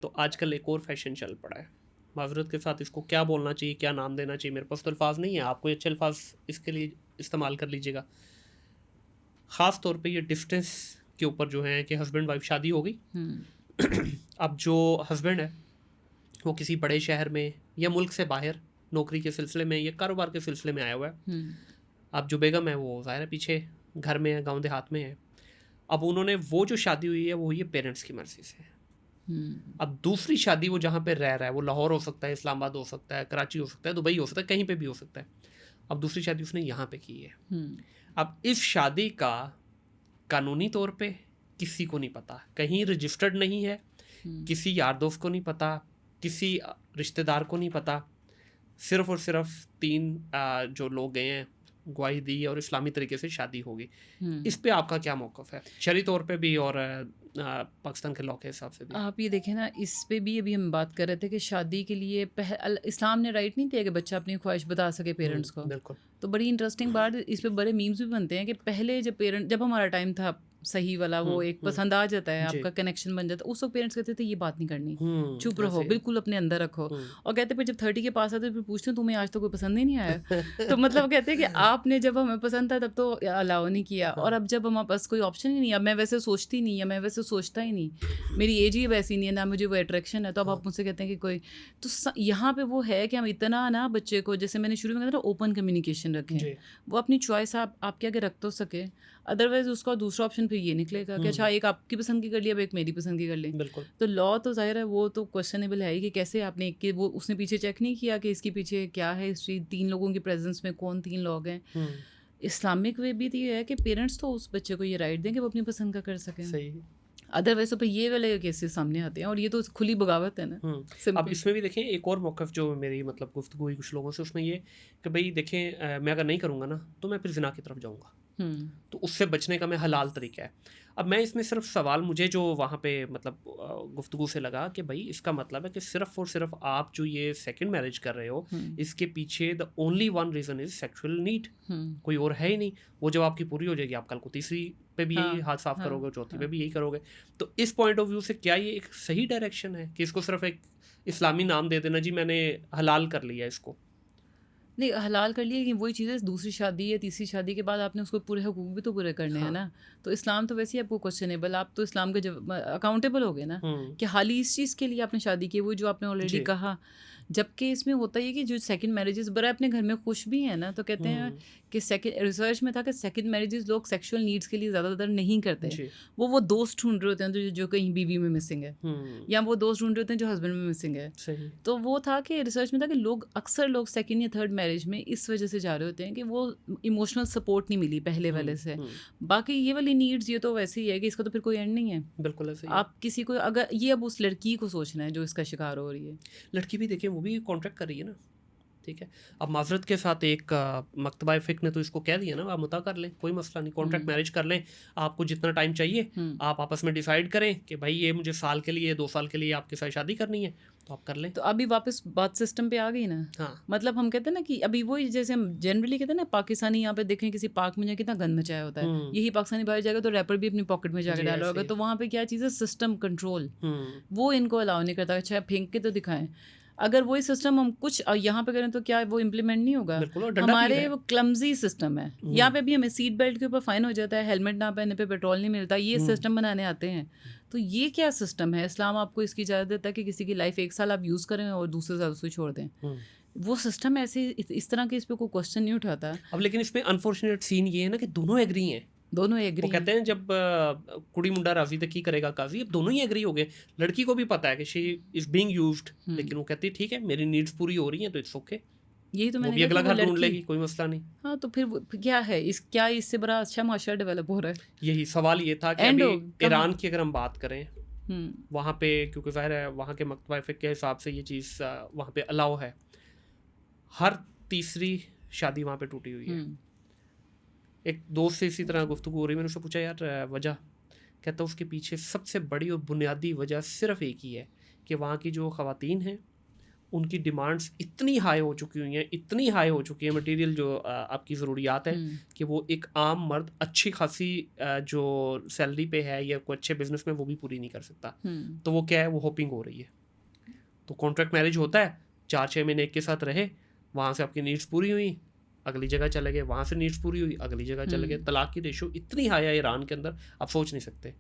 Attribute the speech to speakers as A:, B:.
A: तो आजकल एक और फैशन चल पड़ा है, माज़रत के साथ इसको क्या बोलना चाहिए, क्या नाम देना चाहिए, मेरे पास तो अल्फाज नहीं है, आप कोई अच्छे अल्फाज इसके लिए इस्तेमाल कर लीजिएगा। ख़ास तौर पे ये डिस्टेंस के ऊपर जो है कि हस्बैंड वाइफ शादी हो गई, अब जो हस्बैंड है वो किसी बड़े शहर में या मुल्क से बाहर नौकरी के सिलसिले में या कारोबार के सिलसिले में आया हुआ है। अब जो बेगम है वो ज़ाहिर है पीछे घर में है, गांव देहात में है। अब उन्होंने वो जो शादी हुई है वो हुई है पेरेंट्स की मर्ज़ी से। अब दूसरी शादी वो जहाँ पे रह रहा है, वो लाहौर हो सकता है, इस्लामाबाद हो सकता है, कराची हो सकता है, दुबई हो सकता है, कहीं पे भी हो सकता है। अब दूसरी शादी उसने यहाँ पे की है। अब इस शादी का कानूनी तौर पे किसी को नहीं पता, कहीं रजिस्टर्ड नहीं है, किसी यार दोस्त को नहीं पता, किसी रिश्तेदार को नहीं पता, सिर्फ और सिर्फ 3 जो लोग गए हैं गवाही दी और इस्लामी तरीके से शादी होगी। इस पे आपका क्या मौक़िफ़ है शरई तौर पे भी और पाकिस्तान के लॉ के हिसाब से भी?
B: आप ये देखें ना, इस पे भी अभी हम बात कर रहे थे कि शादी के लिए इस्लाम ने राइट नहीं दिया कि बच्चा अपनी ख्वाहिश बता सके पेरेंट्स को।
A: बिल्कुल।
B: तो बड़ी इंटरेस्टिंग बात, इस पे बड़े मीम्स भी बनते हैं कि पहले जब हमारा टाइम था सही वाला, वो एक पसंद आ जाता है, आपका कनेक्शन बन जाता है, उस वक्त पेरेंट्स कहते थे ये बात नहीं करनी, चुप रहो, बिल्कुल अपने अंदर रखो। और कहते फिर जब 30 के पास आते फिर पूछते हैं तुम्हें आज तो कोई पसंद ही नहीं आया। तो मतलब कहते हैं कि आपने जब हमें पसंद था तब तो अलाउ नहीं किया, और अब जब हमारे पास कोई ऑप्शन ही नहीं, अब मैं वैसे सोचती नहीं, या मैं वैसे सोचता ही नहीं, मेरी एज ही वैसी नहीं है, ना मुझे वो अट्रैक्शन है, तो अब आप मुझसे कहते हैं कि कोई तो यहाँ पे वो है कि हम इतना ना बच्चे को, जैसे मैंने शुरू में कहा था, ओपन कम्युनिकेशन रखें, वो अपनी चॉइस आपके आगे रख तो सके, अदरवाइज उसका दूसरा ऑप्शन फिर ये निकलेगा कि अच्छा एक आपकी पसंद की कर लिया, अब एक मेरी पसंद की कर ली। तो लॉ तो जाहिर है वो तो क्वेश्चनेबल है ही कि कैसे आपने एक के, वो उसने पीछे चेक नहीं किया कि इसके पीछे क्या है हिस्ट्री, 3 लोगों की प्रेजेंस में कौन 3 लोग हैं। इस्लामिक वे भी तो ये है कि पेरेंट्स तो उस बच्चे को ये राइट दें कि वो अपनी पसंद का कर सकें।
A: सही।
B: अदरवाइज तो फिर ये वाले केसेस सामने आते हैं, और ये तो खुली बगावत है ना।
A: अब इसमें भी देखें एक और मौक़िफ़ जो मेरी मतलब गुफ्तगू हुई कुछ लोगों से, उसमें ये कि भाई देखें मैं अगर नहीं करूँगा ना तो मैं फिर ज़िना की तरफ जाऊँगा, तो उससे बचने का मैं हलाल तरीका है। अब मैं इसमें सिर्फ सवाल मुझे जो वहाँ पे मतलब गुफ्तगू से लगा कि भाई इसका मतलब है कि सिर्फ और सिर्फ आप जो ये सेकंड मैरिज कर रहे हो, इसके पीछे the only one reason is sexual need, कोई और है ही नहीं। वो जब आपकी पूरी हो जाएगी आप कल को तीसरी पे भी यही हाथ साफ करोगे, चौथी पे भी यही करोगे। तो इस पॉइंट ऑफ व्यू से क्या ये एक सही डायरेक्शन है कि इसको सिर्फ एक इस्लामी नाम दे देना, जी मैंने हलाल कर लिया इसको?
B: नहीं, हलाल कर लिया, लेकिन वही चीज़ है, दूसरी शादी या तीसरी शादी के बाद आपने उसको पूरे हुकूक भी तो पूरे करने हैं ना। तो इस्लाम तो वैसे ही आपको क्वेश्चनेबल, आप तो इस्लाम के जब अकाउंटेबल हो गए ना कि हाल ही इस चीज़ के लिए आपने शादी की, वो जो आपने ऑलरेडी कहा। जबकि इसमें होता है कि जो सेकंड मैरिजेस बड़ा अपने घर में खुश भी हैं ना, तो कहते हैं कि सेकंड, रिसर्च में था कि सेकंड मैरिजेस लोग सेक्सुअल नीड्स के लिए ज़्यादातर नहीं करते, वो दोस्त ढूंढ रहे होते हैं जो कहीं बीवी में मिसिंग है, या वो दोस्त ढूंढ रहे होते हैं जो हस्बैंड में मिसिंग है। तो वो था कि रिसर्च में था कि अक्सर लोग सेकंड या थर्ड मैरिज में इस वजह से जा रहे होते हैं कि वो इमोशनल सपोर्ट नहीं मिली पहले वाले से। बाकी ये वाली नीड्स ये तो वैसे ही है कि इसका तो फिर कोई एंड नहीं है।
A: बिल्कुल ऐसे ही
B: आप किसी को अगर ये, अब उस लड़की को सोचना है जो इसका शिकार हो रही है।
A: लड़की भी देखिए वो भी कॉन्ट्रैक्ट कर रही है ना, ठीक है। अब माजरत के साथ एक मकतबा फ़िक़्ह ने तो इसको कह दिया ना, आप मुता कर लें, कोई मसला नहीं, कॉन्ट्रैक्ट मैरिज कर लें, आपको जितना टाइम चाहिए आप आपस में डिसाइड करें कि भाई ये मुझे साल के लिए 2 साल के लिए आपके साथ शादी करनी है, तो आप कर लें।
B: तो अभी वापस बात सिस्टम पे आ गई ना।
A: हाँ,
B: मतलब हम कहते हैं ना कि अभी वही, जैसे हम जनरली कहते हैं ना, पाकिस्तानी यहाँ पे देखें किसी पार्क में जाए कितना गंद मचाया होता है, यही पाकिस्तानी बाहर जाएगा तो रैपर भी अपनी पॉकेट में जाकर डाला होगा। तो वहाँ पे क्या चीज़ है, सिस्टम कंट्रोल, वो इनको अलाउ नहीं करता। अच्छा फेंक के तो दिखाएं, अगर वही सिस्टम हम कुछ यहाँ पे करें तो क्या वो इम्प्लीमेंट नहीं होगा? हमारे वो क्लमजी सिस्टम है। यहाँ पे भी हमें सीट बेल्ट के ऊपर फाइन हो जाता है, हेलमेट ना पहनने पे पेट्रोल नहीं मिलता, ये सिस्टम बनाने आते हैं। तो ये क्या सिस्टम है? इस्लाम आपको इसकी इजाज़त देता है कि किसी की लाइफ 1 साल आप यूज़ करें और दूसरे साल उसको छोड़ दें। वो सिस्टम ऐसे इस तरह के, इस पर कोई क्वेश्चन नहीं उठाता।
A: अब लेकिन इसमें अनफॉर्चुनेट सीन ये है ना कि दोनों एग्री हैं,
B: दोनों एग्री।
A: वो कहते हैं जब कुड़ी मुंडा राजी तक ही करेगा काजी। अब दोनों ही एग्री हो गए, लड़की को भी पता है कि शी इज बीइंग यूज्ड, लेकिन वो कहती है ठीक है मेरी नीड्स पूरी हो रही हैं तो इट्स ओके,
B: यही तो मैंने
A: भी अगला घर ढूंढ लेगी, कोई मसला नहीं।
B: हाँ, तो फिर क्या है, क्या इससे बड़ा अच्छा माशरा डेवलप हो रहा है?
A: यही सवाल ये था कि अभी ईरान की अगर हम बात करें, वहाँ पे क्योंकि ज़ाहिर है वहाँ के मकतबा फ़िक़्ह के हिसाब से ये चीज़ वहाँ पे अलाउ है, हर तीसरी शादी वहाँ पे टूटी हुई है। एक दोस्त से इसी तरह गुफ्तगू हो रही, मैंने उससे पूछा यार वजह, कहता उसके पीछे सबसे बड़ी और बुनियादी वजह सिर्फ एक ही है कि वहाँ की जो ख़वातीन हैं उनकी डिमांड्स इतनी हाई हो चुकी हुई हैं, इतनी हाई हो चुकी है मटेरियल जो आपकी ज़रूरियात है कि वो एक आम मर्द अच्छी खासी जो सैलरी पे है या कोई अच्छे बिजनेस में वो भी पूरी नहीं कर सकता। तो वो क्या है, वो होपिंग हो रही है। तो कॉन्ट्रैक्ट मैरिज होता है, 4-6 महीने एक के साथ रहे, वहाँ से आपकी नीड्स पूरी हुई, अगली जगह चले गए, वहाँ से नीड्स पूरी हुई, अगली जगह चले गए। तलाक की रेशो इतनी हाई है ईरान के अंदर, आप सोच नहीं सकते।